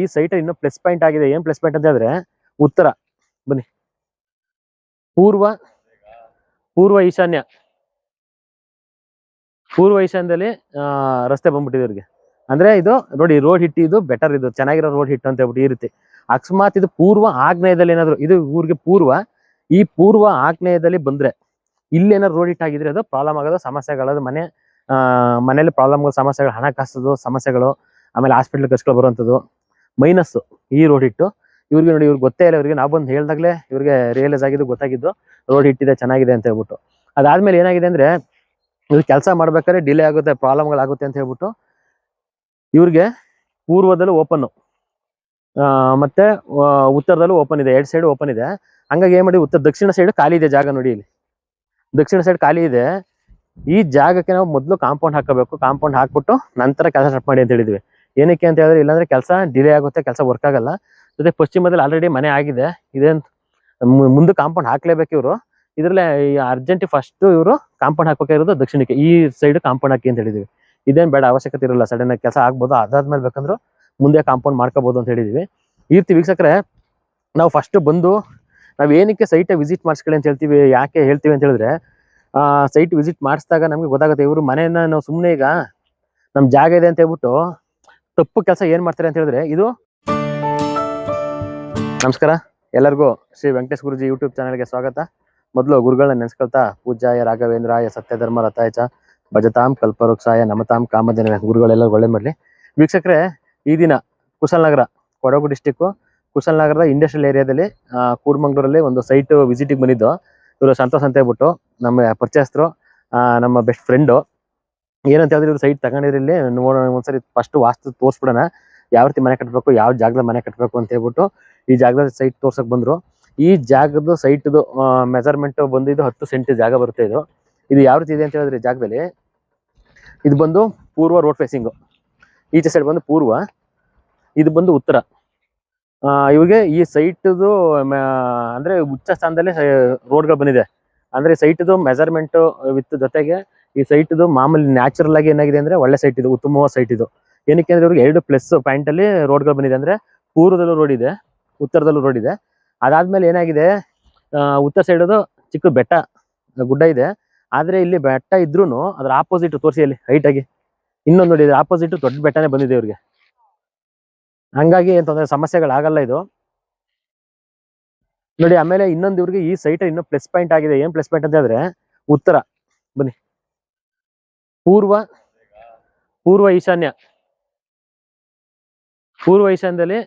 ಈ ಸೈಟ್ ಇನ್ನು plus point ಆಗಿದೆ. ಏನ್ ಪ್ಲಸ್ ಪಾಯಿಂಟ್ ಅಂತ ಹೇಳಿದ್ರೆ ಉತ್ತರ ಬನ್ನಿ, ಪೂರ್ವ ಪೂರ್ವ ಈಶಾನ್ಯ ಪೂರ್ವ ಈಶಾನ್ಯದಲ್ಲಿ ರಸ್ತೆ ಬಂದ್ಬಿಟ್ಟಿದೆ ಇವ್ರಿಗೆ. ಅಂದ್ರೆ ಇದು ನೋಡಿ, ರೋಡ್ ಹಿಟ್ಟು ಇದು ಬೆಟರ್, ಇದು ಚೆನ್ನಾಗಿರೋ ರೋಡ್ ಹಿಟ್ಟು ಅಂತ ಹೇಳ್ಬಿಟ್ಟು ಇರುತ್ತೆ. ಅಕಸ್ಮಾತ್ ಇದು ಪೂರ್ವ ಆಗ್ನೇಯದಲ್ಲಿ ಏನಾದ್ರು, ಇದು ಊರಿಗೆ ಪೂರ್ವ, ಈ ಪೂರ್ವ ಆಗ್ನೇಯದಲ್ಲಿ ಬಂದ್ರೆ ಇಲ್ಲಿ ಏನಾದ್ರು ರೋಡ್ ಹಿಟ್ ಆಗಿದ್ರೆ ಅದು ಪ್ರಾಬ್ಲಮ್ ಆಗೋದು, ಸಮಸ್ಯೆಗಳದು, ಮನೇಲಿ ಪ್ರಾಬ್ಲಮ್ಗಳು, ಸಮಸ್ಯೆಗಳು, ಹಣಕಾಸು ಸಮಸ್ಯೆಗಳು, ಆಮೇಲೆ ಹಾಸ್ಪಿಟ್ಲ್ ಖರ್ಚುಗಳು ಬರುವಂಥದ್ದು ಮೈನಸ್ ಈ ರೋಡ್ ಹಿಟ್ಟು. ಇವ್ರಿಗೆ ನೋಡಿ, ಇವ್ರಿಗೆ ಗೊತ್ತೇ ಇಲ್ಲ. ಇವ್ರಿಗೆ ನಾವು ಬಂದು ಹೇಳ್ದಾಗ್ಲೇ ಇವ್ರಿಗೆ ರಿಯಲೈಸ್ ಆಗಿದ್ದು, ಗೊತ್ತಾಗಿದ್ದು ರೋಡ್ ಹಿಟ್ಟಿದೆ, ಚೆನ್ನಾಗಿದೆ ಅಂತ ಹೇಳ್ಬಿಟ್ಟು. ಅದಾದ್ಮೇಲೆ ಏನಾಗಿದೆ ಅಂದ್ರೆ ಇವ್ರು ಕೆಲಸ ಮಾಡ್ಬೇಕಾದ್ರೆ ಡಿಲೇ ಆಗುತ್ತೆ, ಪ್ರಾಬ್ಲಮ್ಗಳಾಗುತ್ತೆ ಅಂತ ಹೇಳ್ಬಿಟ್ಟು ಇವ್ರಿಗೆ ಪೂರ್ವದಲ್ಲೂ ಓಪನ್ ಮತ್ತೆ ಉತ್ತರದಲ್ಲೂ ಓಪನ್ ಇದೆ, 2 ಸೈಡ್ ಓಪನ್ ಇದೆ. ಹಂಗಾಗಿ ಏನ್ ಮಾಡಿ, ದಕ್ಷಿಣ ಸೈಡ್ ಖಾಲಿ ಇದೆ ಜಾಗ. ನೋಡಿ ಇಲ್ಲಿ ದಕ್ಷಿಣ ಸೈಡ್ ಖಾಲಿ ಇದೆ. ಈ ಜಾಗಕ್ಕೆ ನಾವು ಮೊದಲು ಕಾಂಪೌಂಡ್ ಹಾಕಬೇಕು. ಕಾಂಪೌಂಡ್ ಹಾಕ್ಬಿಟ್ಟು ನಂತರ ಕೆಲಸ ಸ್ಟಾರ್ಟ್ ಮಾಡಿ ಅಂತ ಹೇಳಿದ್ವಿ. ಏನಕ್ಕೆ ಅಂತ ಹೇಳಿದ್ರೆ, ಇಲ್ಲಾಂದ್ರೆ ಕೆಲಸ ಡಿಲೇ ಆಗುತ್ತೆ, ಕೆಲಸ ವರ್ಕ್ ಆಗಲ್ಲ. ಜೊತೆ ಪಶ್ಚಿಮದಲ್ಲಿ ಆಲ್ರೆಡಿ ಮನೆ ಆಗಿದೆ, ಇದೇನ್ ಮುಂದೆ ಕಾಂಪೌಂಡ್ ಹಾಕ್ಲೇಬೇಕು ಇವರು. ಇದ್ರಲ್ಲೇ ಅರ್ಜೆಂಟ್ ಫಸ್ಟ್ ಇವರು ಕಾಂಪೌಂಡ್ ಹಾಕಬೇಕಾಗಿರೋದು ದಕ್ಷಿಣಕ್ಕೆ, ಈ ಸೈಡ್ ಕಾಂಪೌಂಡ್ ಹಾಕಿ ಅಂತ ಹೇಳಿದ್ವಿ. ಇದೇನ್ ಬೇಡ, ಅವಶ್ಯಕತೆ ಇರಲ್ಲ, ಸಡನ್ ಆಗಿ ಕೆಲಸ ಆಗ್ಬೋದು. ಅದಾದ್ಮೇಲೆ ಬೇಕಂದ್ರೆ ಮುಂದೆ ಕಾಂಪೌಂಡ್ ಮಾಡ್ಕೋಬಹುದು ಅಂತ ಹೇಳಿದ್ವಿ. ಈ ರೀತಿ ವೀಕ್ಷಕರೇ, ನಾವು ಫಸ್ಟ್ ಬಂದು ನಾವ್ ಏನಕ್ಕೆ ಸೈಟ್ ವಿಸಿಟ್ ಮಾಡಿಸ್ಕೊಳ್ಳಿ ಅಂತ ಹೇಳ್ತೀವಿ, ಯಾಕೆ ಹೇಳ್ತೀವಿ ಅಂತ ಹೇಳಿದ್ರೆ, ಸೈಟ್ ವಿಸಿಟ್ ಮಾಡಿಸಿದಾಗ ನಮ್ಗೆ ಗೊತ್ತಾಗುತ್ತೆ ಇವರು ಮನೆಯನ್ನ ನಾವು ಸುಮ್ಮನೆ ಈಗ ನಮ್ ಜಾಗ ಇದೆ ಅಂತ ಹೇಳ್ಬಿಟ್ಟು ತಪ್ಪು ಕೆಲಸ ಏನ್ ಮಾಡ್ತಾರೆ ಅಂತ ಹೇಳಿದ್ರೆ ಇದು. ನಮಸ್ಕಾರ ಎಲ್ಲರಿಗೂ, ಶ್ರೀ ವೆಂಕಟೇಶ್ ಗುರುಜಿ ಯೂಟ್ಯೂಬ್ ಚಾನಲ್ಗೆ ಸ್ವಾಗತ. ಮೊದಲು ಗುರುಗಳನ್ನ ನೆನೆಸ್ಕೊಳ್ತಾ, ಪೂಜ್ಯಾಯ ರಾಘವೇಂದ್ರಾಯ ಸತ್ಯಧರ್ಮ ರಥಾಯ ಚ ಭಜತಾಂ ಕಲ್ಪವೃಕ್ಷಾಯ ನಮತಾಂ ಕಾಮಧೇನವೇ, ಗುರುಗಳೆಲ್ಲ ಒಳ್ಳೆ ಮಾಡಲಿ. ವೀಕ್ಷಕರೇ, ಈ ದಿನ ಕುಶಾಲನಗರ, ಕೊಡಗು ಡಿಸ್ಟಿಕ್ ಕುಶಾಲನಗರದ ಇಂಡಸ್ಟ್ರಿಯಲ್ ಏರಿಯಾದಲ್ಲಿ ಕೂರ್ಮಂಗ್ಳೂರಲ್ಲಿ ಒಂದು ಸೈಟ್ ವಿಸಿಟಿಗೆ ಬಂದಿದ್ದು. ಇವರು ಸಂತೋಷ್ ಅಂತ ಹೇಳ್ಬಿಟ್ಟು ನಮ್ಮ ಪರಿಚಯಸ್ಥರು, ನಮ್ಮ ಬೆಸ್ಟ್ ಫ್ರೆಂಡು. ಏನಂತ ಹೇಳಿದ್ರೆ, ಇವ್ರು ಸೈಟ್ ತಗೊಂಡಿದ್ರೆ ಇಲ್ಲಿ ಒಂದ್ಸರಿ ಫಸ್ಟ್ ವಾಸ್ತು ತೋರಿಸ್ಬಿಡೋಣ, ಯಾವ ರೀತಿ ಮನೆ ಕಟ್ಟಬೇಕು, ಯಾವ ಜಾಗದಲ್ಲಿ ಮನೆ ಕಟ್ಟಬೇಕು ಅಂತ ಹೇಳ್ಬಿಟ್ಟು ಈ ಜಾಗದಲ್ಲಿ ಸೈಟ್ ತೋರ್ಸಕ್ ಬಂದ್ರು. ಈ ಜಾಗದ ಸೈಟ್ದು ಮೆಜರ್ಮೆಂಟ್ ಬಂದು ಇದು 10 ಸೆಂಟ್ ಜಾಗ ಬರುತ್ತೆ. ಇದು ಯಾವ ರೀತಿ ಇದೆ ಅಂತ ಹೇಳಿದ್ರೆ, ಜಾಗದಲ್ಲಿ ಇದು ಬಂದು ಪೂರ್ವ ರೋಡ್ ಫೇಸಿಂಗ್, ಈಚೆ ಸೈಡ್ ಬಂದು ಪೂರ್ವ, ಇದು ಬಂದು ಉತ್ತರ. ಇವ್ರಿಗೆ ಈ ಸೈಟ್ದು ಅಂದ್ರೆ ಉಚ್ಚ ಸ್ಥಾನದಲ್ಲಿ ರೋಡ್ಗಳು ಬಂದಿದೆ. ಅಂದ್ರೆ ಸೈಟ್ದು ಮೆಜರ್ಮೆಂಟ್ ವಿತ್ ಜೊತೆಗೆ ಈ ಸೈಟ್ದು ಮಾಮೂಲಿ ನ್ಯಾಚುರಲ್ ಆಗಿ ಏನಾಗಿದೆ ಅಂದ್ರೆ ಒಳ್ಳೆ ಸೈಟ್ ಇದು, ಉತ್ತಮವಾದ ಸೈಟ್ ಇದು. ಏನಕ್ಕೆ ಅಂದ್ರೆ ಇವ್ರಿಗೆ 2 ಪ್ಲಸ್ ಪಾಯಿಂಟ್ ಅಲ್ಲಿ ರೋಡ್ಗಳು ಬಂದಿದೆ. ಅಂದ್ರೆ ಪೂರ್ವದಲ್ಲೂ ರೋಡ್ ಇದೆ, ಉತ್ತರದಲ್ಲೂ ರೋಡ್ ಇದೆ. ಅದಾದ್ಮೇಲೆ ಏನಾಗಿದೆ, ಉತ್ತರ ಸೈಡ್ ಅದು ಚಿಕ್ಕ ಬೆಟ್ಟ ಗುಡ್ಡ ಇದೆ. ಆದ್ರೆ ಇಲ್ಲಿ ಬೆಟ್ಟ ಇದ್ರೂನು ಅದ್ರ ಆಪೋಸಿಟ್ ತೋರಿಸಿ, ಅಲ್ಲಿ ಹೈಟ್ ಆಗಿ ಇನ್ನೊಂದು ನೋಡಿ, ಆಪೋಸಿಟ್ ದೊಡ್ಡ ಬೆಟ್ಟನೇ ಬಂದಿದೆ ಇವ್ರಿಗೆ. ಹಂಗಾಗಿ ಅಂತಂದ್ರೆ ಸಮಸ್ಯೆಗಳಾಗಲ್ಲ ಇದು ನೋಡಿ. ಆಮೇಲೆ ಇನ್ನೊಂದು ಇವ್ರಿಗೆ ಈ ಸೈಟ್ ಇನ್ನು ಪ್ಲಸ್ ಪಾಯಿಂಟ್ ಆಗಿದೆ. ಏನ್ ಪ್ಲಸ್ ಪಾಯಿಂಟ್ ಅಂತ ಹೇಳಿದ್ರೆ ಉತ್ತರ ಬನ್ನಿ, ಪೂರ್ವ ಈಶಾನ್ಯದಲ್ಲಿ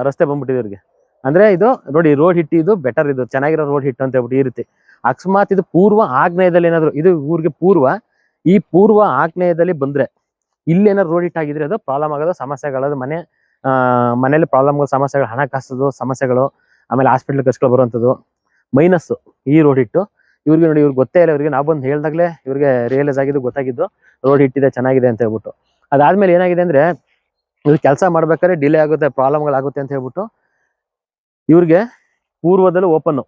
ರಸ್ತೆ ಬಂದ್ಬಿಟ್ಟಿದೆ ಇವ್ರಿಗೆ. ಅಂದ್ರೆ ಇದು ನೋಡಿ, ರೋಡ್ ಹಿಟ್ಟು ಇದು ಬೆಟರ್, ಇದು ಚೆನ್ನಾಗಿರೋ ರೋಡ್ ಹಿಟ್ಟು ಅಂತ ಹೇಳ್ಬಿಟ್ಟು ಇರುತ್ತೆ. ಅಕಸ್ಮಾತ್ ಇದು ಪೂರ್ವ ಆಗ್ನೇಯದಲ್ಲಿ ಏನಾದ್ರು, ಇದು ಊರಿಗೆ ಪೂರ್ವ, ಈ ಪೂರ್ವ ಆಗ್ನೇಯದಲ್ಲಿ ಬಂದ್ರೆ ಇಲ್ಲಿ ಏನಾದ್ರು ರೋಡ್ ಹಿಟ್ ಆಗಿದ್ರೆ ಅದು ಪ್ರಾಬ್ಲಮ್ ಆಗೋದು, ಸಮಸ್ಯೆಗಳದು, ಮನೇಲಿ ಪ್ರಾಬ್ಲಮ್ಗಳು, ಸಮಸ್ಯೆಗಳು, ಹಣಕಾಸು ಸಮಸ್ಯೆಗಳು, ಆಮೇಲೆ ಹಾಸ್ಪಿಟ್ಲ್ ಖರ್ಚುಗಳು ಬರುವಂಥದ್ದು ಮೈನಸ್ ಈ ರೋಡ್ ಹಿಟ್ಟು. ಇವ್ರಿಗೆ ನೋಡಿ, ಇವ್ರಿಗೆ ಗೊತ್ತೇ ಇಲ್ಲ. ಇವ್ರಿಗೆ ನಾವು ಬಂದು ಹೇಳ್ದಾಗ್ಲೇ ಇವ್ರಿಗೆ ರಿಯಲೈಸ್ ಆಗಿದ್ದು, ಗೊತ್ತಾಗಿದ್ದು ರೋಡ್ ಹಿಟ್ಟಿದೆ, ಚೆನ್ನಾಗಿದೆ ಅಂತ ಹೇಳ್ಬಿಟ್ಟು. ಅದಾದ್ಮೇಲೆ ಏನಾಗಿದೆ ಅಂದ್ರೆ ಇವ್ರು ಕೆಲಸ ಮಾಡ್ಬೇಕಾದ್ರೆ ಡಿಲೇ ಆಗುತ್ತೆ, ಪ್ರಾಬ್ಲಮ್ಗಳಾಗುತ್ತೆ ಅಂತ ಹೇಳ್ಬಿಟ್ಟು ಇವ್ರಿಗೆ ಪೂರ್ವದಲ್ಲೂ ಓಪನ್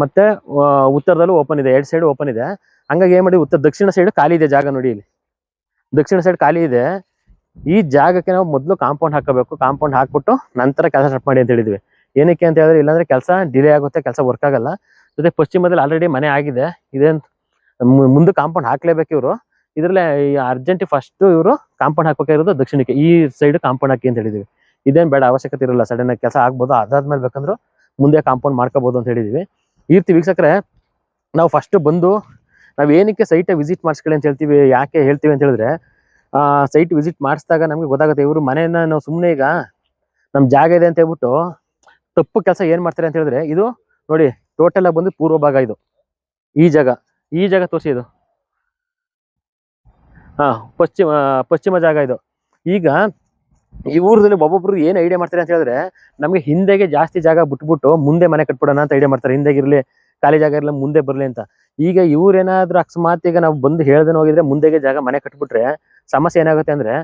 ಮತ್ತೆ ಉತ್ತರದಲ್ಲೂ ಓಪನ್ ಇದೆ, 2 ಸೈಡ್ ಓಪನ್ ಇದೆ. ಹಂಗಾಗಿ ಏನ್ ಮಾಡಿ, ದಕ್ಷಿಣ ಸೈಡ್ ಖಾಲಿ ಇದೆ ಜಾಗ. ನೋಡಿ ಇಲ್ಲಿ ದಕ್ಷಿಣ ಸೈಡ್ ಖಾಲಿ ಇದೆ. ಈ ಜಾಗಕ್ಕೆ ನಾವು ಮೊದಲು ಕಾಂಪೌಂಡ್ ಹಾಕಬೇಕು. ಕಾಂಪೌಂಡ್ ಹಾಕ್ಬಿಟ್ಟು ನಂತರ ಕೆಲಸ ಸ್ಟಾರ್ಟ್ ಮಾಡಿ ಅಂತ ಹೇಳಿದ್ವಿ. ಏನಕ್ಕೆ ಅಂತ ಹೇಳಿದ್ರೆ, ಇಲ್ಲಾಂದ್ರೆ ಕೆಲಸ ಡಿಲೇ ಆಗುತ್ತೆ, ಕೆಲಸ ವರ್ಕ್ ಆಗಲ್ಲ. ಜೊತೆ ಪಶ್ಚಿಮದಲ್ಲಿ ಆಲ್ರೆಡಿ ಮನೆ ಆಗಿದೆ, ಇದೇನ್ ಮುಂದೆ ಕಾಂಪೌಂಡ್ ಹಾಕ್ಲೇಬೇಕು ಇವರು. ಇದ್ರಲ್ಲೇ ಅರ್ಜೆಂಟ್ ಫಸ್ಟ್ ಇವರು ಕಾಂಪೌಂಡ್ ಹಾಕಬೇಕಾಗಿರೋದು ದಕ್ಷಿಣಕ್ಕೆ, ಈ ಸೈಡ್ ಕಾಂಪೌಂಡ್ ಹಾಕಿ ಅಂತ ಹೇಳಿದ್ವಿ. ಇದೇನ್ ಬೇಡ, ಅವಶ್ಯಕತೆ ಇರಲ್ಲ, ಸಡನ್ ಆಗಿ ಕೆಲಸ ಆಗ್ಬೋದು. ಅದಾದ್ಮೇಲೆ ಬೇಕಂದ್ರೆ ಮುಂದೆ ಕಾಂಪೌಂಡ್ ಮಾಡ್ಕೋಬಹುದು ಅಂತ ಹೇಳಿದ್ವಿ. ಈ ರೀತಿ ವೀಕ್ಷಕರೇ, ನಾವು ಫಸ್ಟ್ ಬಂದು ನಾವ್ ಏನಕ್ಕೆ ಸೈಟ್ ವಿಸಿಟ್ ಮಾಡಿಸ್ಕೊಳ್ಳಿ ಅಂತ ಹೇಳ್ತೀವಿ, ಯಾಕೆ ಹೇಳ್ತೀವಿ ಅಂತ ಹೇಳಿದ್ರೆ, ಸೈಟ್ ವಿಸಿಟ್ ಮಾಡಿಸಿದಾಗ ನಮ್ಗೆ ಗೊತ್ತಾಗುತ್ತೆ ಇವರು ಮನೆಯನ್ನ ನಾವು ಸುಮ್ಮನೆ ಈಗ ನಮ್ ಜಾಗ ಇದೆ ಅಂತ ಹೇಳ್ಬಿಟ್ಟು ತಪ್ಪು ಕೆಲಸ ಏನ್ ಮಾಡ್ತಾರೆ ಅಂತ ಹೇಳಿದ್ರೆ, ಇದು ನೋಡಿ ಟೋಟಲ್ ಆಗಿ ಬಂದು ಪೂರ್ವ ಭಾಗ. ಇದು ಈ ಜಾಗ ತೋರಿಸಿ, ಇದು ಪಶ್ಚಿಮ ಜಾಗ ಇದು. ಈಗ ಈ ಊರದಲ್ಲಿ ಒಬ್ಬೊಬ್ರು ಏನ್ ಐಡಿಯಾ ಮಾಡ್ತಾರೆ ಅಂತ ಹೇಳಿದ್ರೆ, ನಮ್ಗೆ ಹಿಂದೆಗೆ ಜಾಸ್ತಿ ಜಾಗ ಬಿಟ್ಬಿಟ್ಟು ಮುಂದೆ ಮನೆ ಕಟ್ಬಿಡೋಣ ಅಂತ ಐಡಿಯಾ ಮಾಡ್ತಾರೆ. ಹಿಂದೆಗೆ ಇರ್ಲಿ, ಖಾಲಿ ಜಾಗ ಇರಲಿ, ಮುಂದೆ ಬರ್ಲಿ ಅಂತ. ಈಗ ಇವ್ರೇನಾದ್ರೂ ಅಕಸ್ಮಾತ್ ಈಗ ನಾವು ಬಂದು ಹೇಳ್ದೇನೆ ಹೋಗಿದ್ರೆ ಮುಂದೆಗೆ ಜಾಗ ಮನೆ ಕಟ್ಬಿಟ್ರೆ ಸಮಸ್ಯೆ ಏನಾಗುತ್ತೆ ಅಂದ್ರೆ,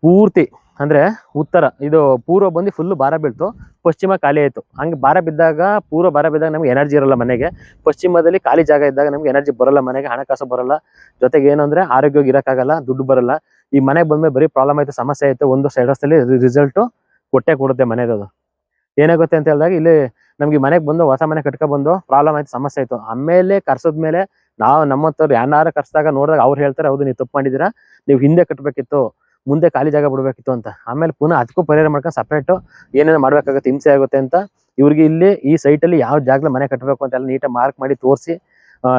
ಪೂರ್ತಿ ಅಂದ್ರೆ ಉತ್ತರ ಇದು ಪೂರ್ವ ಬಂದು ಫುಲ್ ಭಾರ ಬೀಳ್ತು, ಪಶ್ಚಿಮ ಖಾಲಿ ಆಯ್ತು. ಹಂಗೆ ಭಾರ ಬಿದ್ದಾಗ, ಪೂರ್ವ ಭಾರ ಬಿದ್ದಾಗ ನಮ್ಗೆ ಎನರ್ಜಿ ಇರಲ್ಲ ಮನೆಗೆ. ಪಶ್ಚಿಮದಲ್ಲಿ ಖಾಲಿ ಜಾಗ ಇದ್ದಾಗ ನಮ್ಗೆ ಎನರ್ಜಿ ಬರಲ್ಲ, ಮನೆಗೆ ಹಣಕಾಸು ಬರಲ್ಲ. ಜೊತೆಗೆ ಏನು ಅಂದ್ರೆ ಆರೋಗ್ಯವಾಗಿ ಇರಕ್ಕಾಗಲ್ಲ, ದುಡ್ಡು ಬರಲ್ಲ. ಈ ಮನೆಗೆ ಬಂದ್ಮೇಲೆ ಬರೀ ಪ್ರಾಬ್ಲಮ್ ಆಯ್ತು, ಸಮಸ್ಯೆ ಆಯ್ತು, 1 ವರ್ಷದಲ್ಲಿ ರಿಸಲ್ಟ್ ಕೊಟ್ಟೆ ಕೊಡುತ್ತೆ ಮನೆದು. ಏನಾಗುತ್ತೆ ಅಂತ ಹೇಳಿದಾಗ ಇಲ್ಲಿ ನಮ್ಗೆ ಮನೆಗೆ ಬಂದು ಹೊಸ ಮನೆ ಕಟ್ಕೊಬಂದು ಪ್ರಾಬ್ಲಮ್ ಆಯ್ತು, ಸಮಸ್ಯೆ ಆಯ್ತು, ಆಮೇಲೆ ಕರ್ಸದ್ಮೇಲೆ ನಾವು ನಮ್ಮಂತವ್ರು ಯಾರು ಕರ್ಸಿದಾಗ ನೋಡಿದಾಗ ಅವ್ರು ಹೇಳ್ತಾರೆ, ಹೌದು ನೀವು ತಪ್ಪು ಮಾಡಿದೀರಾ, ನೀವು ಹಿಂದೆ ಕಟ್ಟಬೇಕಿತ್ತು, ಮುಂದೆ ಖಾಲಿ ಜಾಗ ಬಿಡ್ಬೇಕಿತ್ತು ಅಂತ. ಆಮೇಲೆ ಪುನಃ ಅದಕ್ಕೂ ಪರಿಹಾರ ಮಾಡ್ಕೊಂಡು ಸಪ್ರೇಟು ಏನೇನೋ ಮಾಡ್ಬೇಕಾಗುತ್ತೆ, ಹಿಂಸೆ ಆಗುತ್ತೆ ಅಂತ ಇವ್ರಿಗೆ ಇಲ್ಲಿ ಈ ಸೈಟಲ್ಲಿ ಯಾವ ಜಾಗದಲ್ಲಿ ಮನೆ ಕಟ್ಟಬೇಕು ಅಂತೆಲ್ಲ ನೀಟಾಗಿ ಮಾರ್ಕ್ ಮಾಡಿ ತೋರಿಸಿ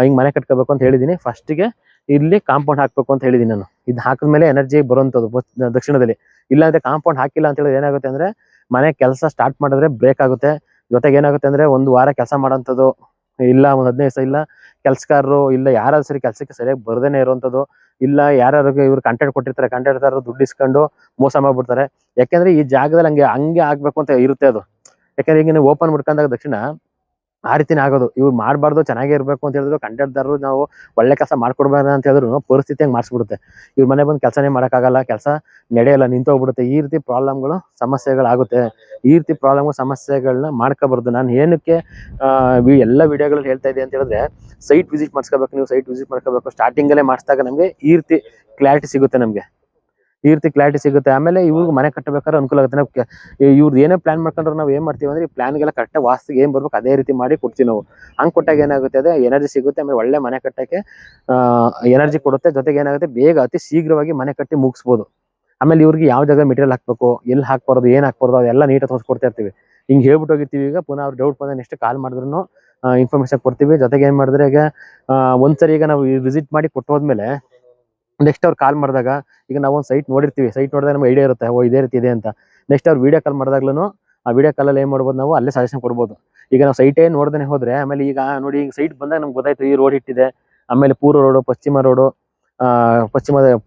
ಹಿಂಗೆ ಮನೆ ಕಟ್ಕೋಬೇಕು ಅಂತ ಹೇಳಿದ್ದೀನಿ. ಫಸ್ಟಿಗೆ ಇಲ್ಲಿ ಕಾಂಪೌಂಡ್ ಹಾಕಬೇಕು ಅಂತ ಹೇಳಿದ್ದೀನಿ ನಾನು. ಇದು ಹಾಕಿದ್ಮೇಲೆ ಎನರ್ಜಿ ಬರುವಂಥದ್ದು ದಕ್ಷಿಣದಲ್ಲಿ. ಇಲ್ಲಾಂದ್ರೆ ಕಾಂಪೌಂಡ್ ಹಾಕಿಲ್ಲ ಅಂತ ಹೇಳಿದ್ರೆ ಏನಾಗುತ್ತೆ ಅಂದ್ರೆ ಮನೆ ಕೆಲಸ ಸ್ಟಾರ್ಟ್ ಮಾಡಿದ್ರೆ ಬ್ರೇಕ್ ಆಗುತ್ತೆ. ಜೊತೆಗೆ ಏನಾಗುತ್ತೆ ಅಂದ್ರೆ 1 ವಾರ ಕೆಲಸ ಮಾಡೋಂಥದ್ದು ಇಲ್ಲ, 15 ದಿವಸ ಇಲ್ಲ, ಕೆಲಸಗಾರರು ಇಲ್ಲ ಯಾರಾದ್ರೂ ಸರಿ ಕೆಲಸಕ್ಕೆ ಸರಿಯಾಗಿ ಬರ್ದೇನೆ ಇರುವಂಥದ್ದು, ಇಲ್ಲ ಯಾರಿಗೆ ಇವ್ರು ಕಾಂಟ್ರಾಕ್ಟ್ ಕೊಟ್ಟಿರ್ತಾರೆ, ಕಾಂಟ್ರಾಕ್ಟ್ದಾರರು ದುಡ್ಡು ಇಸ್ಕೊಂಡು ಮೋಸ ಮಾಡ್ಬಿಡ್ತಾರೆ. ಯಾಕೆಂದ್ರೆ ಈ ಜಾಗದಲ್ಲಿ ಹಂಗೆ ಆಗ್ಬೇಕು ಅಂತ ಇರುತ್ತೆ ಅದು. ಯಾಕಂದ್ರೆ ಈಗ ನೀವು ಓಪನ್ ಮಾಡ್ಕೊಂಡಾಗ ದಕ್ಷಿಣ ಆ ರೀತಿನೇ ಆಗೋದು. ಇವ್ರು ಮಾಡಬಾರ್ದು, ಚೆನ್ನಾಗೇ ಇರಬೇಕು ಅಂತ ಹೇಳಿದ್ರು, ಕಾಂಟ್ರಾಕ್ಟ್ದಾರರು ನಾವು ಒಳ್ಳೆ ಕೆಲಸ ಮಾಡ್ಕೊಡ್ಬಾರ್ದು ಅಂತ ಹೇಳಿದ್ರು ಪರಿಸ್ಥಿತಿ ಹಂಗೆ ಮಾಡಿಸ್ಬಿಡುತ್ತೆ. ಇವ್ರ ಮನೆ ಬಂದು ಕೆಲಸನೇ ಮಾಡೋಕ್ಕಾಗಲ್ಲ, ಕೆಲಸ ನಡೆಯಲ್ಲ, ನಿಂತೋಗ್ಬಿಡುತ್ತೆ. ಈ ರೀತಿ ಪ್ರಾಬ್ಲಮ್ಗಳು ಸಮಸ್ಯೆಗಳಾಗುತ್ತೆ. ಈ ರೀತಿ ಪ್ರಾಬ್ಲಮ್ಗಳು ಸಮಸ್ಯೆಗಳನ್ನ ಮಾಡ್ಕೋಬಾರ್ದು. ನಾನು ಏನಕ್ಕೆ ಎಲ್ಲ ವಿಡಿಯೋಗಳಲ್ಲಿ ಹೇಳ್ತಾ ಇದ್ದೆ ಅಂತ ಹೇಳಿದ್ರೆ, ಸೈಟ್ ವಿಸಿಟ್ ಮಾಡಿಸ್ಕೋಬೇಕು. ನೀವು ಸೈಟ್ ವಿಸಿಟ್ ಮಾಡ್ಕೋಬೇಕು. ಸ್ಟಾರ್ಟಿಂಗಲ್ಲೇ ಮಾಡಿಸಿದಾಗ ನಮಗೆ ಈ ರೀತಿ ಕ್ಲಾರಿಟಿ ಸಿಗುತ್ತೆ ನಮಗೆ. ಈ ರೀತಿ ಕ್ಲಾರಿಟಿ ಸಿಗುತ್ತೆ. ಆಮೇಲೆ ಇವ್ರಿಗೆ ಮನೆ ಕಟ್ಟಬೇಕಾದ್ರೆ ಅನುಕೂಲ ಆಗುತ್ತೆ. ನಾವು ಇವ್ರದ್ದು ಏನೇ ಪ್ಲಾನ್ ಮಾಡ್ಕೊಂಡ್ರೆ ನಾವು ಏನು ಮಾಡ್ತೀವಿ ಅಂದ್ರೆ ಈ ಪ್ಲಾನ್ಗೆಲ್ಲ ಕರೆಕ್ಟಾಗಿ ವಾಸ್ತಿಗೆ ಏನು ಬರ್ಬೇಕು ಅದೇ ರೀತಿ ಮಾಡಿ ಕೊಡ್ತೀವಿ ನಾವು. ಹಂಗೆ ಕೊಟ್ಟಾಗ ಏನಾಗುತ್ತೆ, ಅದೇ ಎನರ್ಜಿ ಸಿಗುತ್ತೆ. ಆಮೇಲೆ ಒಳ್ಳೆ ಮನೆ ಕಟ್ಟಕ್ಕೆ ಎನರ್ಜಿ ಕೊಡುತ್ತೆ. ಜೊತೆಗೆ ಏನಾಗುತ್ತೆ, ಬೇಗ ಅತಿ ಶೀಘ್ರವಾಗಿ ಮನೆ ಕಟ್ಟಿ ಮುಗಿಸ್ಬೋದು. ಆಮೇಲೆ ಇವ್ರಿಗೆ ಯಾವ ಜಾಗ ಮೆಟೀರಿಯಲ್ ಹಾಕ್ಬೇಕು, ಎಲ್ಲಿ ಹಾಕ್ಬಾರ್ದು, ಏನು ಹಾಕ್ಬಾರ್ದು ಅದೆಲ್ಲ ನೀಟಾಗಿ ತೋರಿಸ್ಕೊಡ್ತಾ ಇರ್ತೀವಿ. ಹಿಂಗೆ ಹೇಳ್ಬಿಟ್ಟು ಹೋಗಿರ್ತೀವಿ. ಈಗ ಪುನಃ ಅವ್ರು ಡೌಟ್ ಬಂದರೆ ನೆಕ್ಸ್ಟ್ ಕಾಲ್ ಮಾಡಿದ್ರು ಇನ್ಫಾರ್ಮೇಶನ್ ಕೊಡ್ತೀವಿ. ಜೊತೆಗೆ ಏನು ಮಾಡಿದ್ರೆ ಈಗ ಒಂದ್ಸರಿ ಈಗ ನಾವು ವಿಸಿಟ್ ಮಾಡಿ ಕೊಟ್ಟು ಹೋದ್ಮೇಲೆ ನೆಕ್ಸ್ಟ್ ಅವ್ರು ಕಾಲ್ ಮಾಡಿದಾಗ, ಈಗ ನಾವು ಒಂದು ಸೈಟ್ ನೋಡಿರ್ತೀವಿ, ಸೈಟ್ ನೋಡಿದಾಗ ನಮ್ಗೆ ಐಡಿಯಾ ಇರುತ್ತೆ, ಓ ಇದೇ ರೀತಿ ಇದೆ ಅಂತ. ನೆಕ್ಸ್ಟ್ ಅವ್ರು ವೀಡಿಯೋ ಕಾಲ್ ಮಾಡಿದಾಗ್ಲೂ ಆ ವೀಡಿಯೋ ಕಾಲಲ್ಲಿ ಏನು ಮಾಡ್ಬೋದು, ನಾವು ಅಲ್ಲೇ ಸಜೆಷನ್ ಕೊಡ್ಬೋದು. ಈಗ ನಾವು ಸೈಟೇ ನೋಡ್ದೇ ಹೋದ್ರೆ ಆಮೇಲೆ ಈಗ ನೋಡಿ ಈಗ ಸೈಟ್ ಬಂದಾಗ ನಮ್ಗೆ ಗೊತ್ತಾಯ್ತು ಈ ರೋಡ್ ಇಟ್ಟಿದೆ, ಆಮೇಲೆ ಪೂರ್ವ ರೋಡು, ಪಶ್ಚಿಮ ರೋಡು,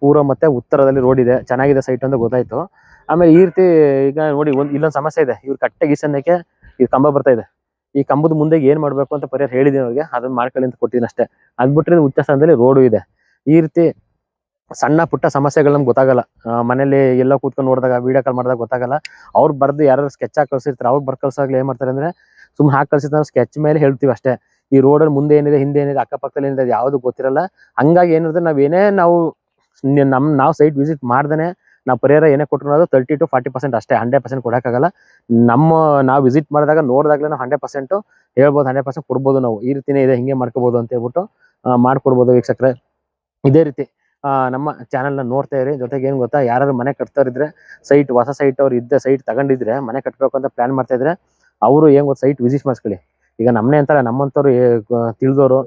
ಪೂರ್ವ ಮತ್ತೆ ಉತ್ತರದಲ್ಲಿ ರೋಡ್ ಇದೆ, ಚೆನ್ನಾಗಿದೆ ಸೈಟ್ ಅಂತ ಗೊತ್ತಾಯ್ತು. ಆಮೇಲೆ ಈ ರೀತಿ ಈಗ ನೋಡಿ ಇಲ್ಲೊಂದು ಸಮಸ್ಯೆ ಇದೆ, ಇವ್ರು ಕಟ್ಟೆಗೆ ಈಸನ್ಯಕ್ಕೆ ಈ ಕಂಬ ಬರ್ತಾ ಇದೆ. ಈ ಕಂಬದ ಮುಂದೆ ಏನು ಮಾಡಬೇಕು ಅಂತ ಪರಿಹಾರ ಹೇಳಿದ್ದೀನಿ ಅವ್ರಿಗೆ, ಅದನ್ನ ಮಾಡ್ಕೊಳ್ಳಿ ಅಂತ ಕೊಟ್ಟಿದ್ದೀನಿ ಅಷ್ಟೇ. ಅದು ಬಿಟ್ಟರೆ ಉಚ್ಚ ಸ್ಥಾನದಲ್ಲಿ ರೋಡು ಇದೆ. ಈ ರೀತಿ ಸಣ್ಣ ಪುಟ್ಟ ಸಮಸ್ಯೆಗಳು ನಮ್ಗೆ ಗೊತ್ತಾಗಲ್ಲ. ಮನೇಲಿ ಎಲ್ಲ ಕೂತ್ಕೊಂಡು ನೋಡಿದಾಗ ವಿಡಿಯೋ ಕಾಲ್ ಮಾಡಿದಾಗ ಗೊತ್ತಾಗಲ್ಲ. ಅವ್ರು ಬರ್ದು ಯಾರು ಸ್ಕೆಚ್ ಹಾಕಿ ಕಳ್ಸಿರ್ತಾರೆ, ಅವ್ರು ಬರ್ದು ಕಳ್ಸಾಗ್ಲಿ ಏನು ಮಾಡ್ತಾರೆ ಅಂದ್ರೆ ಸುಮ್ಮನೆ ಹಾಕಿ ಕಳ್ಸಿದ್ ನಾವು ಸ್ಕೆಚ್ ಮೇಲೆ ಹೇಳ್ತೀವಿ ಅಷ್ಟೇ. ಈ ರೋಡಲ್ಲಿ ಮುಂದೆ ಏನಿದೆ, ಹಿಂದೆ ಏನಿದೆ, ಅಕ್ಕಪಕ್ಕದಲ್ಲಿ ಏನಿದೆ ಯಾವುದು ಗೊತ್ತಿರಲ್ಲ. ಹಂಗಾಗಿ ಏನಿರುತ್ತೆ, ನಾವು ಸೈಟ್ ವಿಸಿಟ್ ಮಾಡ್ದೇ ನಾವು ಪರಿಹಾರ ಏನೇ ಕೊಟ್ಟರು ಅದು 30 to 40% ಅಷ್ಟೇ, 100% ಕೊಡೋಕ್ಕಾಗಲ್ಲ. ನಾವು ವಿಸಿಟ್ ಮಾಡಿದಾಗ ನೋಡಿದಾಗಲೇ ನಾವು 100% ಹೇಳ್ಬೋದು, 100% ಕೊಡ್ಬೋದು. ನಾವು ಈ ರೀತಿನೇ ಇದೆ, ಹಿಂಗೆ ಮಾಡ್ಕೋಬೋದು ಅಂತ ಹೇಳ್ಬಿಟ್ಟು ಮಾಡ್ಕೊಡ್ಬೋದು ವೀಕ್ಷಕರೇ. ಇದೇ ರೀತಿ ನಮ್ಮ ಚಾನಲ್ನ ನೋಡ್ತಾ ಇರಿ. ಜೊತೆಗೆ ಏನು ಗೊತ್ತಾ, ಯಾರು ಮನೆ ಕಟ್ತಾರಿದ್ರೆ ಹೊಸ ಸೈಟ್ ಅವ್ರು ಸೈಟ್ ತಗೊಂಡಿದ್ರೆ ಮನೆ ಕಟ್ಟಬೇಕು ಅಂತ ಪ್ಲಾನ್ ಮಾಡ್ತಾ ಇದ್ರೆ ಅವರು ಏನು ಗೊತ್ತಾ, ಸೈಟ್ ವಿಸಿಟ್ ಮಾಡಿಸ್ಕೊಳ್ಳಿ. ಈಗ ನಮ್ಮನೆ ಅಂತಾರೆ, ನಮ್ಮಂಥವ್ರು ತಿಳಿದವರು,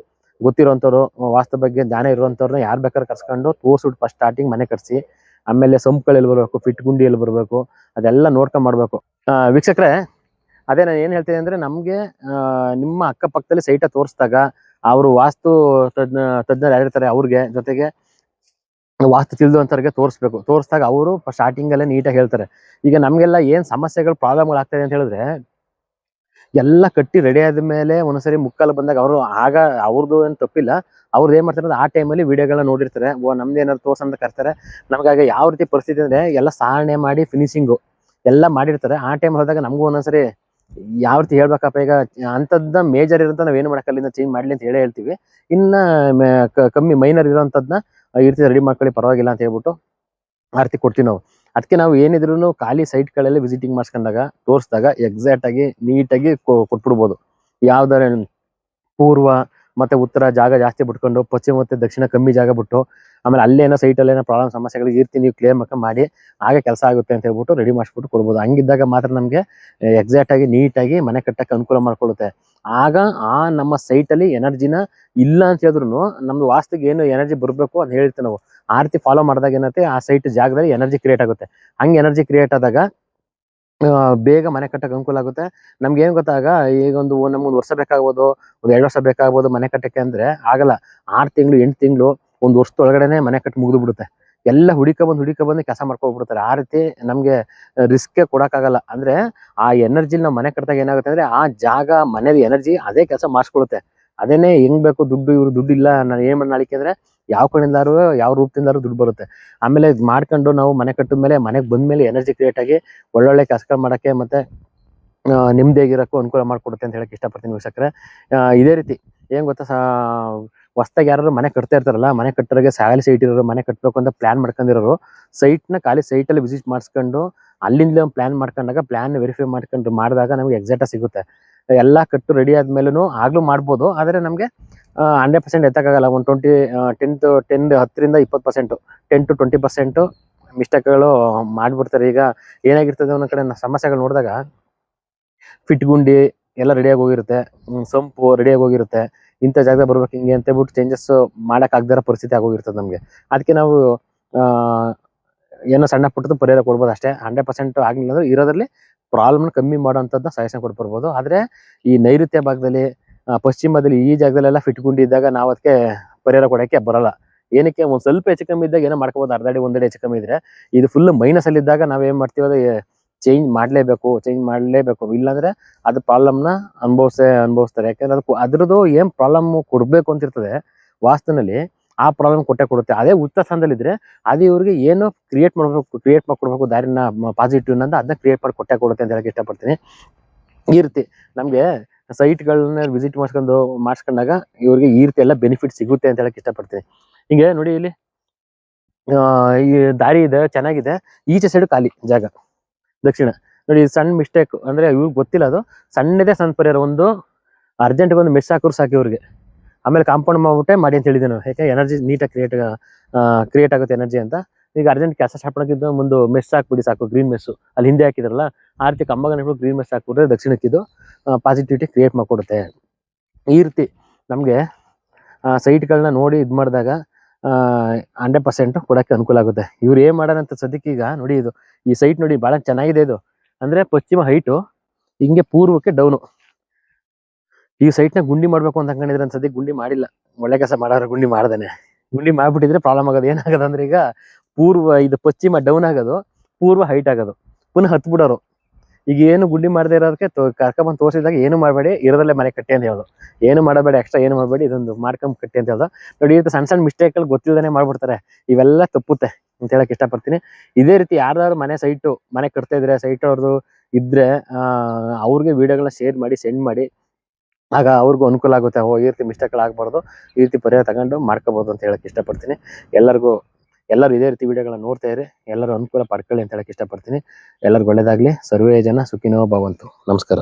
ಗೊತ್ತಿರೋಂಥವ್ರು, ವಾಸ್ತು ಬಗ್ಗೆ ಜ್ಞಾನ ಇರುವಂಥವ್ರನ್ನ ಯಾರು ಬೇಕಾದ್ರೆ ಕರ್ಸ್ಕೊಂಡು ತೋರಿಸ್ಬಿಟ್ಟು ಫಸ್ಟ್ ಸ್ಟಾರ್ಟಿಂಗ್ ಮನೆ ಕಟ್ಸಿ. ಆಮೇಲೆ ಸಂಪ್ಗಳು ಎಲ್ಲಿ ಬರಬೇಕು, ಫಿಟ್ ಗುಂಡಿ ಎಲ್ಲಿ ಬರಬೇಕು ಅದೆಲ್ಲ ನೋಡ್ಕೊಂಡು ಮಾಡಬೇಕು. ವೀಕ್ಷಕರೇ, ಅದೇ ನಾನು ಏನು ಹೇಳ್ತೀನಿ ಅಂದರೆ, ನಮಗೆ ನಿಮ್ಮ ಅಕ್ಕಪಕ್ಕದಲ್ಲಿ ಸೈಟ ತೋರಿಸಿದಾಗ ಅವರು ವಾಸ್ತು ತಜ್ಞರು ಯಾರಿರ್ತಾರೆ ಅವ್ರಿಗೆ, ಜೊತೆಗೆ ವಾಸ್ತು ತಿಳಿದುವಂಥವ್ರಿಗೆ ತೋರಿಸಿದಾಗ ಅವರು ಸ್ಟಾರ್ಟಿಂಗಲ್ಲೇ ನೀಟಾಗಿ ಹೇಳ್ತಾರೆ. ಈಗ ನಮಗೆಲ್ಲ ಏನು ಸಮಸ್ಯೆಗಳು ಪ್ರಾಬ್ಲಮ್ಗಳು ಆಗ್ತಾಯಿದೆ ಅಂತ ಹೇಳಿದ್ರೆ, ಎಲ್ಲ ಕಟ್ಟಿ ರೆಡಿ ಆದಮೇಲೆ ಒಂದೊಂದ್ಸರಿ ಮುಕ್ಕಾಲು ಬಂದಾಗ ಅವ್ರದ್ದು ಏನು ತಪ್ಪಿಲ್ಲ. ಅವ್ರದ್ದು ಏನು ಮಾಡ್ತಾರೆ, ಆ ಟೈಮಲ್ಲಿ ವಿಡಿಯೋಗಳನ್ನ ನೋಡಿರ್ತಾರೆ, ನಮ್ದು ಏನಾದ್ರು ತೋರ್ಸಂತ ಕರ್ತಾರೆ. ನಮಗಾಗ ಯಾವ ರೀತಿ ಪರಿಸ್ಥಿತಿ ಅಂದರೆ, ಎಲ್ಲ ಸಾರಣೆ ಮಾಡಿ ಫಿನಿಶಿಂಗು ಎಲ್ಲ ಮಾಡಿರ್ತಾರೆ. ಆ ಟೈಮ್ ಹೋದಾಗ ನಮಗೂ ಒಂದೊಂದ್ಸರಿ ಯಾವ ರೀತಿ ಹೇಳ್ಬೇಕಪ್ಪ, ಈಗ ಅಂಥದ್ದನ್ನ ಮೇಜರ್ ಇರೋಂಥ ನಾವು ಏನು ಮಾಡೋಕ್ಕಲ್ಲಿಂದ ಚೇಂಜ್ ಮಾಡಲಿ ಅಂತ ಹೇಳ್ತೀವಿ. ಇನ್ನು ಕಮ್ಮಿ ಮೈನರ್ ಇರೋಂಥದ್ದನ್ನ ಈ ರೀತಿ ರೆಡಿ ಮಾಡ್ಕೊಳ್ಳಿ ಪರವಾಗಿಲ್ಲ ಅಂತ ಹೇಳ್ಬಿಟ್ಟು ಆ ರೀತಿ ಕೊಡ್ತೀವಿ ನಾವು. ಅದಕ್ಕೆ ನಾವು ಏನಿದ್ರು ಖಾಲಿ ಸೈಟ್ಗಳಲ್ಲಿ ವಿಸಿಟಿಂಗ್ ಮಾಡಿಸ್ಕೊಂಡಾಗ ತೋರಿಸಿದಾಗ ಎಕ್ಸಾಕ್ಟಾಗಿ ನೀಟಾಗಿ ಕೊಟ್ಬಿಡ್ಬೋದು. ಯಾವ್ದಾರ ಪೂರ್ವ ಮತ್ತು ಉತ್ತರ ಜಾಗ ಜಾಸ್ತಿ ಬಿಟ್ಕೊಂಡು ಪಶ್ಚಿಮ ಮತ್ತು ದಕ್ಷಿಣ ಕಮ್ಮಿ ಜಾಗ ಬಿಟ್ಟು, ಆಮೇಲೆ ಅಲ್ಲೇನೋ ಸೈಟಲ್ಲೇನೋ ಪ್ರಾಬ್ಲಮ್ ಸಮಸ್ಯೆಗಳು ಈ ರೀತಿ ನೀವು ಕ್ಲಿಯರ್ ಮಾಡಿ ಹಾಗೆ ಕೆಲಸ ಆಗುತ್ತೆ ಅಂತ ಹೇಳ್ಬಿಟ್ಟು ರೆಡಿ ಮಾಡಿಸ್ಬಿಟ್ಟು ಕೊಡ್ಬೋದು. ಹಂಗಿದ್ದಾಗ ಮಾತ್ರ ನಮಗೆ ಎಕ್ಸಾಕ್ಟಾಗಿ ನೀಟಾಗಿ ಮನೆ ಕಟ್ಟಕ್ಕೆ ಅನುಕೂಲ ಮಾಡ್ಕೊಳ್ಳುತ್ತೆ. ಆಗ ನಮ್ಮ ಸೈಟಲ್ಲಿ ಎನರ್ಜಿನ ಇಲ್ಲ ಅಂತ ಹೇಳಿದ್ರು ನಮ್ದು ವಾಸ್ತಿಗೆ ಏನು ಎನರ್ಜಿ ಬರಬೇಕು ಅದು ಹೇಳ್ತೀವಿ ನಾವು. ಆ ರೀತಿ ಫಾಲೋ ಮಾಡಿದಾಗ ಏನಾಗುತ್ತೆ, ಆ ಸೈಟ್ ಜಾಗದಲ್ಲಿ ಎನರ್ಜಿ ಕ್ರಿಯೇಟ್ ಆಗುತ್ತೆ. ಹಂಗೆ ಎನರ್ಜಿ ಕ್ರಿಯೇಟ್ ಆದಾಗ ಬೇಗ ಮನೆ ಕಟ್ಟಕ್ಕೆ ಅನುಕೂಲ ಆಗುತ್ತೆ. ನಮ್ಗೆ ಏನು ಗೊತ್ತಾಗ, ಈಗ ನಮ್ಗೊಂದು ವರ್ಷ ಬೇಕಾಗ್ಬೋದು, 2 ವರ್ಷ ಬೇಕಾಗ್ಬೋದು ಮನೆ ಕಟ್ಟಕ್ಕೆ ಅಂದರೆ ಆಗಲ್ಲ. 6 ತಿಂಗಳು 8 ತಿಂಗಳು 1 ವರ್ಷದೊಳಗಡೆನೆ ಮನೆ ಕಟ್ಟಿ ಮುಗಿದು ಬಿಡುತ್ತೆ. ಎಲ್ಲ ಹುಡುಕ ಬಂದು ಕೆಲಸ ಮಾಡ್ಕೊಬಿಡ್ತಾರೆ. ಆ ರೀತಿ ನಮಗೆ ರಿಸ್ಕೇ ಕೊಡೋಕ್ಕಾಗಲ್ಲ. ಅಂದರೆ ಆ ಎನರ್ಜಿಲಿ ನಾವು ಮನೆ ಕಟ್ಟಿದಾಗ ಏನಾಗುತ್ತೆ ಅಂದರೆ, ಆ ಜಾಗ ಮನೇಲಿ ಎನರ್ಜಿ ಅದೇ ಕೆಲಸ ಮಾಡಿಸ್ಕೊಳುತ್ತೆ. ಅದೇನೇ ಹೆಂಗ್ ಬೇಕು, ಇವ್ರು ದುಡ್ಡಿಲ್ಲ ನಾನು ಏನು ಮಾಡಿ ನಾಳಿಕೆ ಅಂದರೆ ಯಾವ ಕಡೆಯಿಂದಾರು ಯಾವ ರೂಪದಿಂದಾರು ದುಡ್ಡು ಬರುತ್ತೆ. ಆಮೇಲೆ ಮಾಡ್ಕೊಂಡು ನಾವು ಮನೆ ಕಟ್ಟಿದ ಮೇಲೆ, ಮನೆಗೆ ಬಂದಮೇಲೆ ಎನರ್ಜಿ ಕ್ರಿಯೇಟ್ ಆಗಿ ಒಳ್ಳೊಳ್ಳೆ ಕೆಲಸಗಳು ಮಾಡೋಕ್ಕೆ ಮತ್ತು ನೆಮ್ಮದಿಯಾಗಿರೋಕ್ಕೂ ಅನುಕೂಲ ಮಾಡಿಕೊಡುತ್ತೆ ಅಂತ ಹೇಳಕ್ಕೆ ಇಷ್ಟಪಡ್ತೀನಿ ವೀಕ್ಷಕರೇ. ಇದೇ ರೀತಿ ಏನು ಗೊತ್ತಾ, ಹೊಸ್ದಾಗಿ ಯಾರು ಮನೆ ಕಟ್ತಾ ಇರ್ತಾರಲ್ಲ, ಮನೆ ಕಟ್ಟೋರಿಗೆ ಖಾಲಿ ಸೈಟ್ ಇರೋರು, ಮನೆ ಕಟ್ಟಬೇಕು ಅಂತ ಪ್ಲಾನ್ ಮಾಡ್ಕೊಂಡಿರೋರು, ಸೈಟ್ನ ಖಾಲಿ ಸೈಟಲ್ಲಿ ವಿಸಿಟ್ ಮಾಡಿಸ್ಕೊಂಡು ಅಲ್ಲಿಂದಲೇ ಒಂದು ಪ್ಲಾನ್ ಮಾಡ್ಕೊಂಡಾಗ ಪ್ಲಾನ್ ವೆರಿಫೈ ಮಾಡ್ಕೊಂಡು ಮಾಡಿದಾಗ ನಮಗೆ ಎಕ್ಸಾಕ್ಟಾಗಿ ಸಿಗುತ್ತೆ. ಎಲ್ಲ ಕಟ್ಟು ರೆಡಿ ಆದ್ಮೇಲೂ ಆಗ್ಲೂ ಮಾಡ್ಬೋದು, ಆದರೆ ನಮಗೆ 100% ಎತ್ತಕ್ಕಾಗಲ್ಲ. ಒಂದು 10-10 10% 10 to 20% ಮಿಸ್ಟೇಕ್ಗಳು ಮಾಡಿಬಿಡ್ತಾರೆ. ಈಗ ಏನಾಗಿರ್ತದೆ ಒಂದೊಂದು ಕಡೆ ಸಮಸ್ಯೆಗಳು ನೋಡಿದಾಗ ಫಿಟ್ ಗುಂಡಿ ಎಲ್ಲ ರೆಡಿಯಾಗಿ ಹೋಗಿರುತ್ತೆ, ಸಂಪು ರೆಡಿಯಾಗಿ ಹೋಗಿರುತ್ತೆ, ಇಂಥ ಜಾಗದಾಗ ಬರ್ಬೇಕು ಹಿಂಗೆ ಅಂತ ಹೇಳ್ಬಿಟ್ಟು ಚೇಂಜಸ್ ಮಾಡೋಕ್ಕಾಗದಿರೋ ಪರಿಸ್ಥಿತಿ ಆಗೋಗಿರ್ತದೆ ನಮಗೆ. ಅದಕ್ಕೆ ನಾವು ಏನೋ ಸಣ್ಣ ಪುಟ್ಟದ್ದು ಪರಿಹಾರ ಕೊಡ್ಬೋದು ಅಷ್ಟೇ. 100% ಆಗಲಿಲ್ಲ ಅಂದ್ರೆ ಇರೋದ್ರಲ್ಲಿ ಪ್ರಾಬ್ಲಮ್ನ ಕಮ್ಮಿ ಮಾಡೋಂಥದ್ದನ್ನ ಸಜೆಷನ್ ಕೊಟ್ಬರ್ಬೋದು. ಆದರೆ ಈ ನೈಋತ್ಯ ಭಾಗದಲ್ಲಿ, ಪಶ್ಚಿಮದಲ್ಲಿ ಈ ಜಾಗದಲ್ಲೆಲ್ಲ ಫಿಟ್ ಗುಂಡಿ ಇದ್ದಾಗ ನಾವು ಅದಕ್ಕೆ ಪರಿಹಾರ ಕೊಡೋಕ್ಕೆ ಬರಲ್ಲ. ಏನಕ್ಕೆ ಒಂದು ಸ್ವಲ್ಪ ಹೆಚ್ಚು ಕಮ್ಮಿ ಇದ್ದಾಗ ಏನೋ ಮಾಡ್ಕೋಬೋದು, ಅರ್ಧ ಅಡಿ ಒಂದಡಿ ಹೆಚ್ಚು ಕಮ್ಮಿ ಇದ್ರೆ. ಇದು ಫುಲ್ ಮೈನಸಲ್ಲಿ ಇದ್ದಾಗ ನಾವೇನು ಮಾಡ್ತೀವಿ, ಅದು ಚೇಂಜ್ ಮಾಡಲೇಬೇಕು. ಇಲ್ಲಾಂದ್ರೆ ಅದು ಪ್ರಾಬ್ಲಮ್ನ ಅನುಭವಿಸ್ತಾರೆ. ಯಾಕಂದ್ರೆ ಅದ್ರದ್ದು ಏನು ಪ್ರಾಬ್ಲಮ್ ಕೊಡಬೇಕು ಅಂತಿರ್ತದೆ ವಾಸ್ತುನಲ್ಲಿ, ಆ ಪ್ರಾಬ್ಲಮ್ ಕೊಡುತ್ತೆ. ಅದೇ ಉಚ್ಚ ಸ್ಥಾನದಲ್ಲಿದ್ರೆ ಅದು ಇವ್ರಿಗೆ ಏನು ಕ್ರಿಯೇಟ್ ಮಾಡಿಕೊಡ್ಬೇಕು ದಾರಿನ ಪಾಸಿಟಿವ್ ಅಂತ, ಅದನ್ನ ಕ್ರಿಯೇಟ್ ಮಾಡಿ ಕೊಡುತ್ತೆ ಅಂತ ಹೇಳಕ್ಕೆ ಇಷ್ಟಪಡ್ತೀನಿ. ಈ ರೀತಿ ನಮಗೆ ಸೈಟ್ಗಳನ್ನ ವಿಸಿಟ್ ಮಾಡಿಸ್ಕೊಂಡಾಗ ಇವ್ರಿಗೆ ಈ ರೀತಿ ಎಲ್ಲ ಬೆನಿಫಿಟ್ ಸಿಗುತ್ತೆ ಅಂತ ಹೇಳಕ್ಕೆ ಇಷ್ಟಪಡ್ತೀನಿ. ಹಿಂಗೆ ನೋಡಿ, ಇಲ್ಲಿ ಈ ದಾರಿ ಇದೆ, ಚೆನ್ನಾಗಿದೆ, ಈಚೆ ಸೈಡ್ ಖಾಲಿ ಜಾಗ ದಕ್ಷಿಣ. ನೋಡಿ ಸಣ್ಣ ಮಿಸ್ಟೇಕ್ ಅಂದ್ರೆ ಇವ್ರಿಗೆ ಗೊತ್ತಿಲ್ಲ, ಅದು ಸಣ್ಣ ಪರಿಹಾರ. ಒಂದು ಅರ್ಜೆಂಟ್ಗೆ ಒಂದು ಮೆಸ್ ಹಾಕೋರು ಸಾಕು ಇವ್ರಿಗೆ. ಆಮೇಲೆ ಕಾಂಪೌಂಡ್ ಮಾಡ್ಬಿಟ್ಟೆ ಮಾಡಿ ಅಂತ ಹೇಳಿದ್ದೆ ನಾವು, ಯಾಕೆ ಎನರ್ಜಿ ನೀಟಾಗಿ ಕ್ರಿಯೇಟ್ ಆಗುತ್ತೆ ಎನರ್ಜಿ ಅಂತ. ಈಗ ಅರ್ಜೆಂಟ್ ಕೆಲಸ ಸ್ಟಾರ್ಟ್ ಮಾಡೋಕ್ಕಿದ್ದು ಮುಂದೆ ಮೆಸ್ ಹಾಕ್ಬಿಡಿ ಸಾಕು, ಗ್ರೀನ್ ಮೆಸ್ಸು ಅಲ್ಲಿ ಹಿಂದೆ ಹಾಕಿದ್ರಲ್ಲ ಆ ರೀತಿ ಕಂಬಗಳನ್ನ ಗ್ರೀನ್ ಮೆಸ್ ಹಾಕ್ಬಿಟ್ರೆ ದಕ್ಷಿಣಕ್ಕಿದ್ದು ಪಾಸಿಟಿವಿಟಿ ಕ್ರಿಯೇಟ್ ಮಾಡಿಕೊಡುತ್ತೆ. ಈ ರೀತಿ ನಮಗೆ ಸೈಟ್ಗಳನ್ನ ನೋಡಿ ಇದು ಮಾಡಿದಾಗ 100% ಕೊಡೋಕ್ಕೆ ಅನುಕೂಲ ಆಗುತ್ತೆ. ಇವ್ರು ಏನು ಮಾಡೋಣಂತ ಸದ್ಯಕ್ಕೆ. ಈಗ ನೋಡಿ, ಇದು ಈ ಸೈಟ್ ನೋಡಿ ಭಾಳ ಚೆನ್ನಾಗಿದೆ. ಇದು ಅಂದರೆ ಪಶ್ಚಿಮ ಹೈಟು, ಹಿಂಗೆ ಪೂರ್ವಕ್ಕೆ ಡೌನು. ಈ ಸೈಟ್ನ ಗುಂಡಿ ಮಾಡಬೇಕು ಅಂತ ಅನ್ಕೊಂಡಿದ್ರೆ ಸದ್ಯ ಗುಂಡಿ ಮಾಡಿಲ್ಲ. ಒಳ್ಳೆ ಕೆಲಸ ಮಾಡೋರು ಗುಂಡಿ ಮಾಡ್ದೇನೆ. ಗುಂಡಿ ಮಾಡಿಬಿಟ್ಟಿದ್ರೆ ಪ್ರಾಬ್ಲಮ್ ಆಗೋದು. ಏನಾಗೋದು ಅಂದ್ರೆ ಈಗ ಇದು ಪಶ್ಚಿಮ ಡೌನ್ ಆಗೋದು, ಪೂರ್ವ ಹೈಟ್ ಆಗೋದು, ಪುನಃ ಹತ್ಬಿಡೋರು. ಈಗ ಏನು ಗುಂಡಿ ಮಾಡದೇ ಇರೋದಕ್ಕೆ ಕರ್ಕೊಂಬಂದು ತೋರಿಸಿದಾಗ ಏನು ಮಾಡಬೇಡಿ, ಇರೋದಲ್ಲೇ ಮನೆ ಕಟ್ಟಿ ಅಂತ ಹೇಳೋದು. ಏನು ಮಾಡಬೇಡಿ, ಎಕ್ಸ್ಟ್ರಾ ಏನು ಮಾಡಬೇಡಿ, ಇದೊಂದು ಮಾಡ್ಕೊಂಡ್ ಕಟ್ಟಿ ಅಂತ ಹೇಳೋದು. ನೋಡಿ, ಇದು ಸಣ್ಣ ಮಿಸ್ಟೇಕಲ್ಲಿ ಗೊತ್ತಿಲ್ಲದೇ ಮಾಡ್ಬಿಡ್ತಾರೆ. ಇವೆಲ್ಲ ತಪ್ಪುತ್ತೆ ಅಂತ ಹೇಳಕ್ ಇಷ್ಟಪಡ್ತೀನಿ. ಇದೇ ರೀತಿ ಯಾರ್ದಾದ್ರು ಮನೆ ಕಟ್ತಾ ಇದ್ರೆ, ಸೈಟ್ ಅವ್ರದ್ದು ಇದ್ರೆ ಅವ್ರಿಗೆ ವಿಡಿಯೋಗಳನ್ನ ಶೇರ್ ಮಾಡಿ, ಸೆಂಡ್ ಮಾಡಿ. ಆಗ ಅವ್ರಿಗೂ ಅನುಕೂಲ ಆಗುತ್ತೆ. ಈ ರೀತಿ ಮಿಸ್ಟೇಕ್ಗಳಾಗಬಾರ್ದು, ಈ ರೀತಿ ಪರಿಹಾರ ತಗೊಂಡು ಮಾಡ್ಕೋಬೋದು ಅಂತ ಹೇಳಕ್ ಇಷ್ಟಪಡ್ತೀನಿ. ಎಲ್ಲರೂ ಇದೇ ರೀತಿ ವಿಡಿಯೋಗಳನ್ನ ನೋಡ್ತಾ ಇರಿ, ಎಲ್ಲರೂ ಅನುಕೂಲ ಪಡ್ಕೊಳ್ಳಿ ಅಂತ ಹೇಳಕ್ ಇಷ್ಟಪಡ್ತೀನಿ. ಎಲ್ಲರಿಗೂ ಒಳ್ಳೇದಾಗ್ಲಿ. ಸರ್ವೇ ಜನ ಸುಖಿನೋ ಭವಂತು. ನಮಸ್ಕಾರ.